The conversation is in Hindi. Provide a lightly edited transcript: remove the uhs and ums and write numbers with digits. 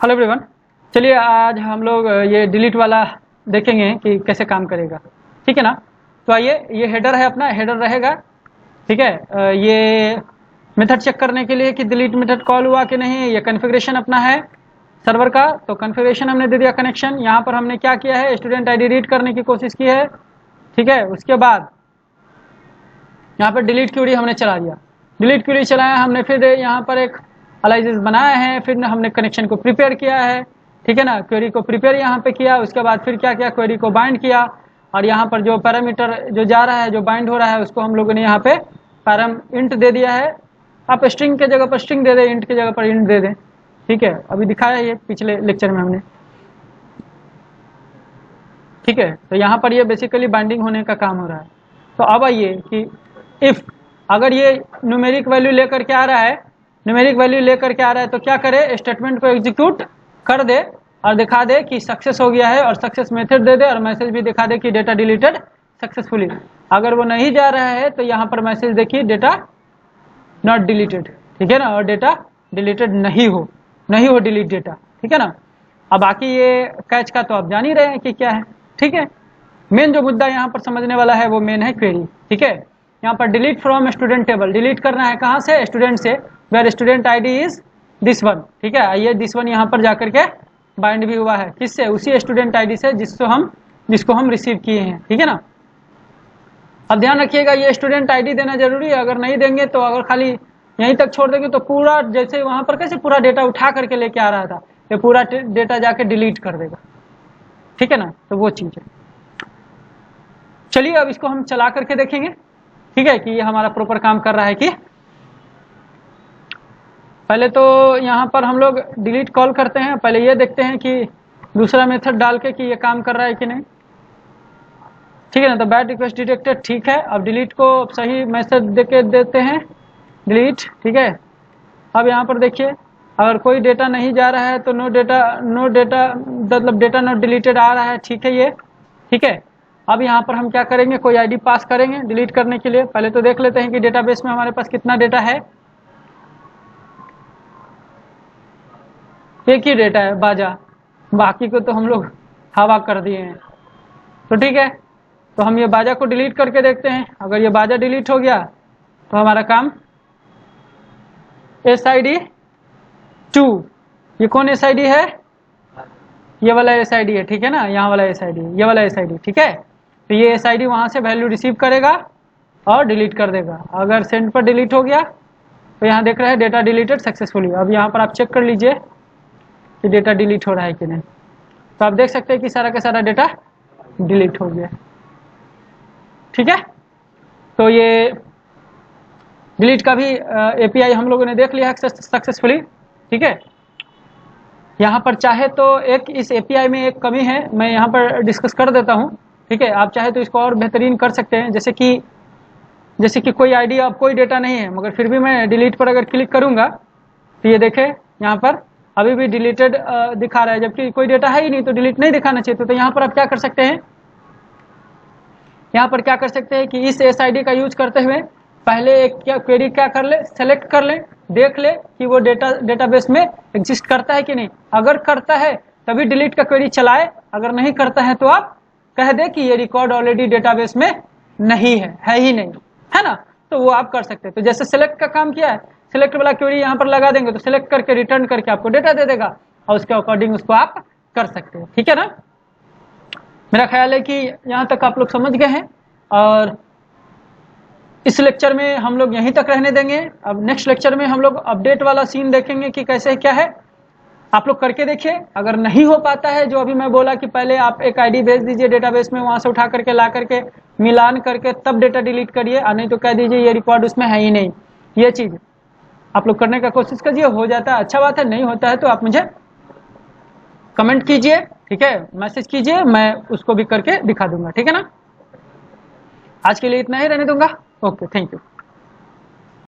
हेलो एवरीवन, चलिए आज हम लोग ये डिलीट वाला देखेंगे कि कैसे काम करेगा। ठीक है ना। तो आइए, ये हेडर है, अपना हेडर रहेगा। ठीक है, ये मेथड चेक करने के लिए कि डिलीट मेथड कॉल हुआ कि नहीं। ये कॉन्फ़िगरेशन अपना है सर्वर का, तो कॉन्फ़िगरेशन हमने दे दिया कनेक्शन। यहाँ पर हमने क्या किया है, स्टूडेंट आईडी रीड करने की कोशिश की है। ठीक है, उसके बाद यहाँ पर डिलीट क्यूरी हमने चला दिया। डिलीट क्यूरी चलाया हमने, फिर यहाँ पर एक अलाइजेस बनाया है, फिर हमने कनेक्शन को प्रिपेयर किया है। ठीक है ना, क्वेरी को प्रिपेयर यहाँ पे किया। उसके बाद फिर क्या किया, क्वेरी को बाइंड किया, और यहाँ पर जो पैरामीटर जो जा रहा है, जो बाइंड हो रहा है, उसको हम लोगों ने यहाँ पे पैराम इंट दे दिया है। आप स्ट्रिंग के जगह पर स्ट्रिंग दे दें, इंट की जगह पर इंट दे दें। ठीक है, अभी दिखाया ये पिछले लेक्चर में हमने। ठीक है, तो यहाँ पर ये बेसिकली बाइंडिंग होने का काम हो रहा है। तो अब आइए कि इफ अगर ये न्यूमेरिक वैल्यू लेकर के आ रहा है, न्यूमेरिक वैल्यू लेकर के आ रहा है, तो क्या करे, स्टेटमेंट को एग्जीक्यूट कर दे और दिखा दे कि सक्सेस हो गया है, और सक्सेस मेथड दे दे, और मैसेज भी दिखा दे कि डेटा डिलीटेड सक्सेसफुली। अगर वो नहीं जा रहा है तो यहाँ पर मैसेज देखिए, डेटा नॉट डिलीटेड। ठीक है ना, और डेटा डिलीटेड नहीं हो डिलीट डेटा। ठीक है ना। अब बाकी ये कैच का तो आप जान ही रहे हैं कि क्या है। ठीक है, मेन जो मुद्दा यहाँ पर समझने वाला है वो मेन है क्वेरी। ठीक है, यहाँ पर delete from student table, delete करना है कहाँ से, स्टूडेंट से, where student ID is this one. ठीक है, आइए दिस वन यहाँ पर जाकर के बाइंड भी हुआ है, किससे, उसी स्टूडेंट आईडी से जिसको हम रिसीव किए हैं। ठीक है ना। अब ध्यान रखिएगा, ये स्टूडेंट आईडी देना जरूरी है। अगर नहीं देंगे तो, अगर खाली यहीं तक छोड़ देंगे तो पूरा, जैसे वहां पर कैसे पूरा डेटा उठा करके लेके आ रहा था, ये पूरा डेटा जाके डिलीट कर देगा। ठीक है ना, तो वो चीज है। चलिए अब इसको हम चला करके देखेंगे। ठीक है, कि ये हमारा प्रॉपर काम कर रहा है कि। पहले तो यहाँ पर हम लोग डिलीट कॉल करते हैं, पहले ये देखते हैं कि दूसरा मेथड डाल के कि ये काम कर रहा है कि नहीं। ठीक है ना, तो बैड रिक्वेस्ट डिटेक्टेड, ठीक है। अब डिलीट को सही मैसेज देके देते हैं, डिलीट। ठीक है, अब यहाँ पर देखिए, अगर कोई डेटा नहीं जा रहा है तो नो डेटा मतलब डेटा नॉट डिलीटेड आ रहा है। ठीक है ये, ठीक है। अब यहाँ पर हम क्या करेंगे, कोई आईडी पास करेंगे डिलीट करने के लिए। पहले तो देख लेते हैं कि डेटाबेस में हमारे पास कितना डेटा है। एक ही डेटा है, बाजा, बाकी को तो हम लोग हवा कर दिए हैं। तो ठीक है, तो हम ये बाजा को डिलीट करके देखते हैं। अगर ये बाजा डिलीट हो गया तो हमारा काम SID2, ये कौन SID है, ये वाला SID है। ठीक है ना, यहाँ वाला SID, ये वाला SID। ठीक है, तो ये SID वहां से वैल्यू रिसीव करेगा और डिलीट कर देगा। अगर सेंड पर डिलीट हो गया तो यहाँ देख रहे हैं डेटा डिलीटेड सक्सेसफुली। अब यहाँ पर आप चेक कर लीजिए कि डेटा डिलीट हो रहा है कि नहीं। तो आप देख सकते हैं कि सारा का सारा डेटा डिलीट हो गया। ठीक है, तो ये डिलीट का भी API हम लोगों ने देख लिया सक्सेसफुली। ठीक है, यहाँ पर चाहे तो एक इस API में एक कमी है, मैं यहाँ पर डिस्कस कर देता हूँ। ठीक है, आप चाहे तो इसको और बेहतरीन कर सकते हैं। जैसे कि कोई आईडी, अब कोई डेटा नहीं है, मगर फिर भी मैं डिलीट पर अगर क्लिक करूँगा तो ये देखें यहाँ पर अभी भी डिलीटेड दिखा रहा है, जबकि कोई डेटा है ही नहीं, तो डिलीट नहीं दिखाना चाहिए। तो यहाँ पर आप क्या कर सकते हैं, यहाँ पर क्या कर सकते हैं कि इस SID का यूज करते हुए पहले एक क्वेरी क्या कर ले, सेलेक्ट कर ले, देख ले कि वो डेटाबेस में एग्जिस्ट करता है कि नहीं। अगर करता है तभी डिलीट का क्वेरी चलाए, अगर नहीं करता है तो आप कह दे कि ये रिकॉर्ड ऑलरेडी डेटाबेस में नहीं है ही नहीं, है ना। तो वो आप कर सकते हैं। तो जैसे सेलेक्ट का काम किया है, सेलेक्ट वाला क्वेरी यहाँ पर लगा देंगे तो सेलेक्ट करके रिटर्न करके आपको डेटा दे देगा, और उसके अकॉर्डिंग उसको आप कर सकते हैं। ठीक है ना, मेरा ख्याल है कि यहाँ तक आप लोग समझ गए हैं, और इस लेक्चर में हम लोग यहीं तक रहने देंगे। अब नेक्स्ट लेक्चर में हम लोग अपडेट वाला सीन देखेंगे कि कैसे क्या है। आप लोग करके देखिए, अगर नहीं हो पाता है जो अभी मैं बोला कि पहले आप एक आईडी भेज दीजिए डेटाबेस में, वहां से उठा करके ला करके मिलान करके तब डेटा डिलीट करिए, और नहीं तो कह दीजिए ये रिकॉर्ड उसमें है ही नहीं। ये चीज आप लोग करने का कोशिश कीजिए, हो जाता है अच्छा बात है, नहीं होता है तो आप मुझे कमेंट कीजिए। ठीक है, मैसेज कीजिए, मैं उसको भी करके दिखा दूंगा। ठीक है ना, आज के लिए इतना ही रहने दूंगा। Okay, thank you.